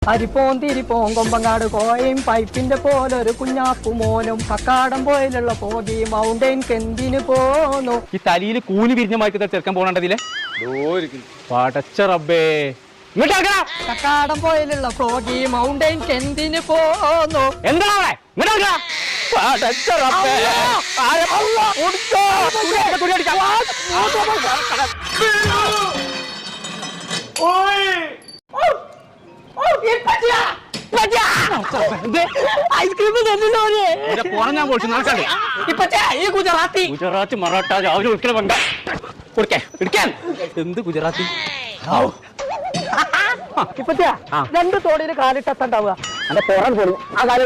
അരിപ്പോൻ തിരിപ്പോൻ കൊമ്പങ്ങാട് കോയയും പൈപ്പിന്റെ പോലൊരു കുഞ്ഞാപ്പു മോനും കക്കാടം പോയിലുള്ള പോകി മൗണ്ടൈൻ കെന്തിന് പോന്നു. ഈ തലയിൽ കൂലി വിരിഞ്ഞ മാറ്റി ചെറുക്കാൻ പോകണ്ടതില്ലേ പടച്ച റബ്ബേ. കക്കാടം പോയിലുള്ള പോകി മൗണ്ടൈൻ കെന്തിന് പോന്നു. എന്താ ഗുജറാത്തി മറാഠ രാവിലെ ഒരിക്കലും വേണ്ട കൊടുക്കാൻ. എന്ത് ഗുജറാത്തി? രണ്ട് തോടിയിൽ കാലിട്ടുണ്ടാവുക. എന്റെ പോറാൻ പോലും ആ കാലം